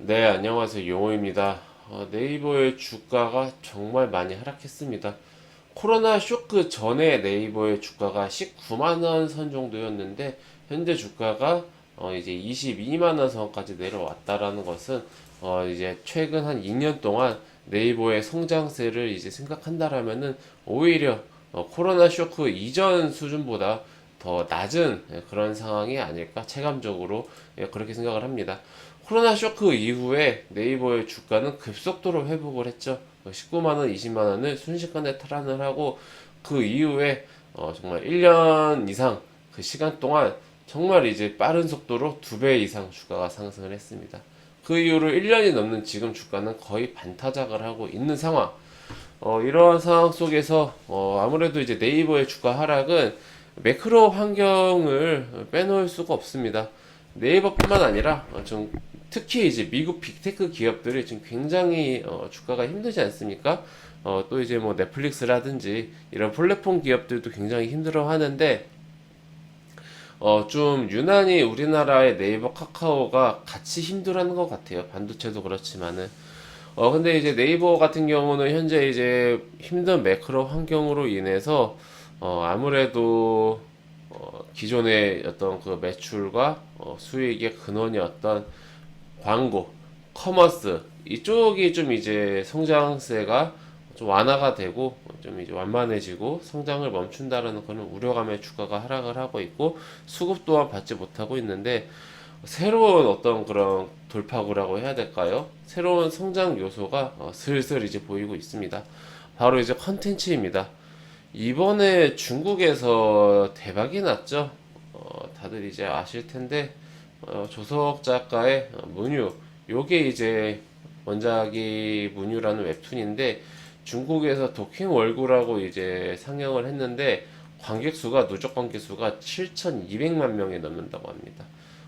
네, 안녕하세요. 용호입니다. 네이버의 주가가 정말 많이 하락했습니다. 코로나 쇼크 전에 네이버의 주가가 19만 원 선 정도였는데 현재 주가가 이제 22만 원 선까지 내려왔다라는 것은 이제 최근 한 2년 동안 네이버의 성장세를 이제 생각한다라면은 오히려 코로나 쇼크 이전 수준보다 더 낮은 그런 상황이 아닐까 체감적으로 그렇게 생각을 합니다. 코로나 쇼크 이후에 네이버의 주가는 급속도로 회복을 했죠. 19만 원, 20만 원을 순식간에 탈환을 하고 그 이후에 정말 1년 이상 그 시간 동안 정말 이제 빠른 속도로 2배 이상 주가가 상승을 했습니다. 그 이후로 1년이 넘는 지금 주가는 거의 반타작을 하고 있는 상황. 이러한 상황 속에서 아무래도 이제 네이버의 주가 하락은 매크로 환경을 빼놓을 수가 없습니다. 네이버뿐만 아니라 좀 특히 이제 미국 빅테크 기업들이 지금 굉장히 주가가 힘들지 않습니까? 또 이제 뭐 넷플릭스라든지 이런 플랫폼 기업들도 굉장히 힘들어 하는데 좀 유난히 우리나라의 네이버 카카오가 같이 힘들어하는 것 같아요. 반도체도 그렇지만은 근데 이제 네이버 같은 경우는 현재 이제 힘든 매크로 환경으로 인해서 아무래도 기존의 어떤 그 매출과 수익의 근원이었던 광고, 커머스 이쪽이 좀 이제 성장세가 좀 완화가 되고 좀 이제 완만해지고 성장을 멈춘다라는 그런 우려감에 주가가 하락을 하고 있고 수급 또한 받지 못하고 있는데 새로운 어떤 그런 돌파구라고 해야 될까요? 새로운 성장 요소가 슬슬 이제 보이고 있습니다. 바로 이제 컨텐츠입니다. 이번에 중국에서 대박이 났죠. 다들 이제 아실 텐데 조석 작가의 문유 요게 이제 원작이 문유라는 웹툰인데 중국에서 도킹 월구라고 이제 상영을 했는데 관객 수가 누적 관객 수가 7,200만 명이 넘는다고 합니다.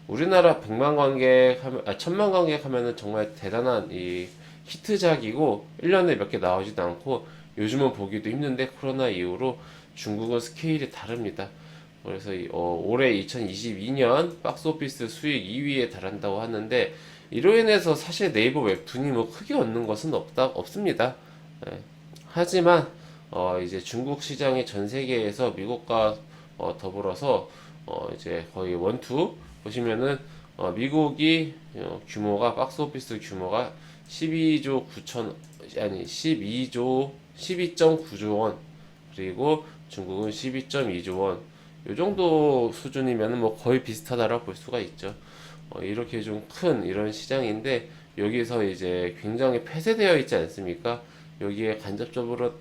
우리나라 100만 관객 하면 1000만 관객 하면은 정말 대단한 이 히트작이고 1년에 몇 개 나오지도 않고 요즘은 보기도 힘든데 코로나 이후로 중국은 스케일이 다릅니다. 그래서 올해 2022년 박스오피스 수익 2위에 달한다고 하는데 이로 인해서 사실 네이버 웹툰이 뭐 크게 얻는 것은 없습니다. 예. 하지만 이제 중국 시장이 전 세계에서 미국과 더불어서 이제 거의 원투 보시면은 미국이 규모가 박스오피스 규모가 12조 9천 아니 12조 12.9조 원 그리고 중국은 12.2조 원. 요 정도 수준이면 뭐 거의 비슷하다라고 볼 수가 있죠. 이렇게 좀 큰 이런 시장인데 여기서 이제 굉장히 폐쇄되어 있지 않습니까? 여기에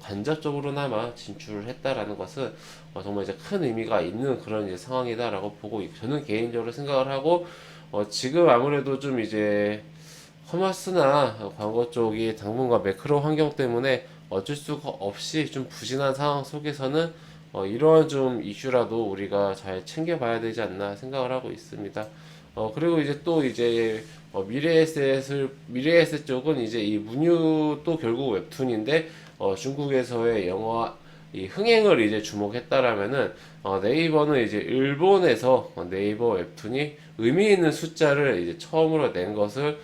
간접적으로나마 진출을 했다라는 것은 정말 이제 큰 의미가 있는 그런 이제 상황이다라고 보고 저는 개인적으로 생각을 하고 지금 아무래도 좀 이제 커머스나 광고 쪽이 당분간 매크로 환경 때문에 어쩔 수가 없이 좀 부진한 상황 속에서는 이러한 좀 이슈라도 우리가 잘 챙겨봐야 되지 않나 생각을 하고 있습니다. 그리고 이제 또 이제 미래에셋 쪽은 이제 이 문유도 결국 웹툰인데 중국에서의 영화 이 흥행을 이제 주목했다라면은 네이버는 이제 일본에서 네이버 웹툰이 의미 있는 숫자를 이제 처음으로 낸 것을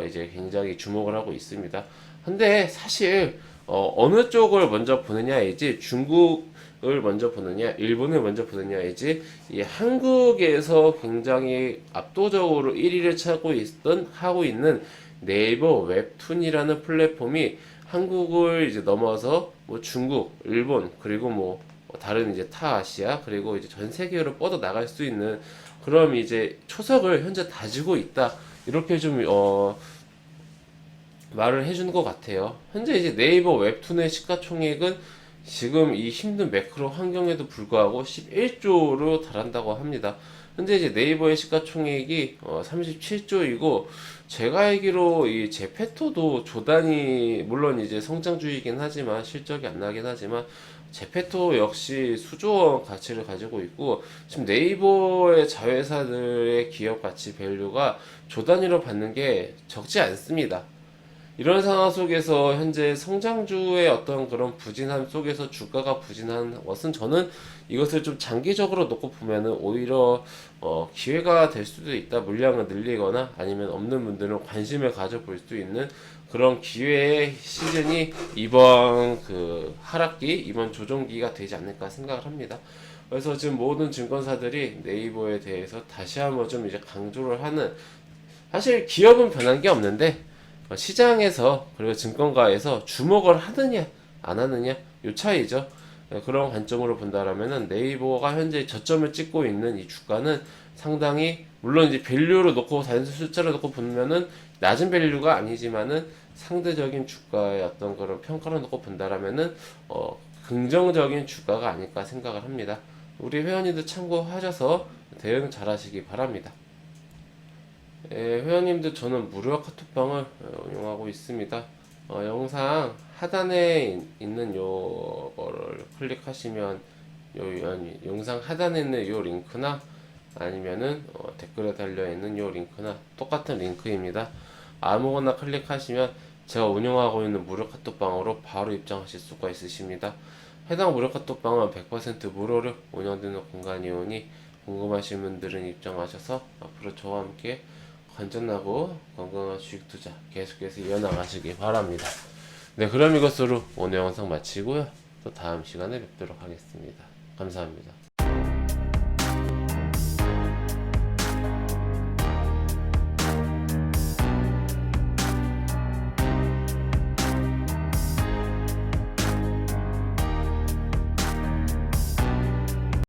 이제 굉장히 주목을 하고 있습니다. 근데 사실 어느 쪽을 먼저 보느냐이지 중국을 먼저 보느냐 일본을 먼저 보느냐이지 이 한국에서 굉장히 압도적으로 1위를 하고 있는 네이버 웹툰이라는 플랫폼이 한국을 이제 넘어서 뭐 중국, 일본 그리고 뭐 다른 이제 타 아시아 그리고 이제 전 세계로 뻗어 나갈 수 있는 그럼 이제 초석을 현재 다지고 있다. 이렇게 좀 말을 해주는 것 같아요. 현재 이제 네이버 웹툰의 시가총액은 지금 이 힘든 매크로 환경에도 불구하고 11조로 달한다고 합니다. 현재 이제 네이버의 시가총액이 37조이고 제가 알기로 이 제페토도 조단이 물론 이제 성장주이긴 하지만 실적이 안 나긴 하지만 제페토 역시 수조원 가치를 가지고 있고 지금 네이버의 자회사들의 기업 가치 밸류가 조 단위로 받는 게 적지 않습니다. 이런 상황 속에서 현재 성장주의 어떤 그런 부진함 속에서 주가가 부진한 것은 저는 이것을 좀 장기적으로 놓고 보면은 오히려 기회가 될 수도 있다. 물량을 늘리거나 아니면 없는 분들은 관심을 가져볼 수 있는 그런 기회의 시즌이 이번 그 하락기, 이번 조정기가 되지 않을까 생각을 합니다. 그래서 지금 모든 증권사들이 네이버에 대해서 다시 한번 좀 이제 강조를 하는, 사실 기업은 변한 게 없는데 시장에서 그리고 증권가에서 주목을 하느냐 안 하느냐 요 차이죠. 그런 관점으로 본다라면은 네이버가 현재 저점을 찍고 있는 이 주가는 상당히, 물론 이제 밸류로 놓고 단순 숫자로 놓고 보면은 낮은 밸류가 아니지만은 상대적인 주가의 어떤 그런 평가를 놓고 본다라면은 긍정적인 주가가 아닐까 생각을 합니다. 우리 회원님들 참고하셔서 대응 잘 하시기 바랍니다. 회원님들, 저는 무료 카톡방을 운영하고 있습니다. 영상 하단에 있는 요거를 클릭하시면 영상 하단에 있는 요 링크나 아니면은 댓글에 달려있는 요 링크나 똑같은 링크입니다. 아무거나 클릭하시면 제가 운영하고 있는 무료 카톡방으로 바로 입장하실 수가 있으십니다. 해당 무료 카톡방은 100% 무료로 운영되는 공간이오니 궁금하신 분들은 입장하셔서 앞으로 저와 함께 건전하고 건강한 주식 투자 계속해서 이어나가시기 바랍니다. 네, 그럼 이것으로 오늘 영상 마치고요. 또 다음 시간에 뵙도록 하겠습니다. 감사합니다.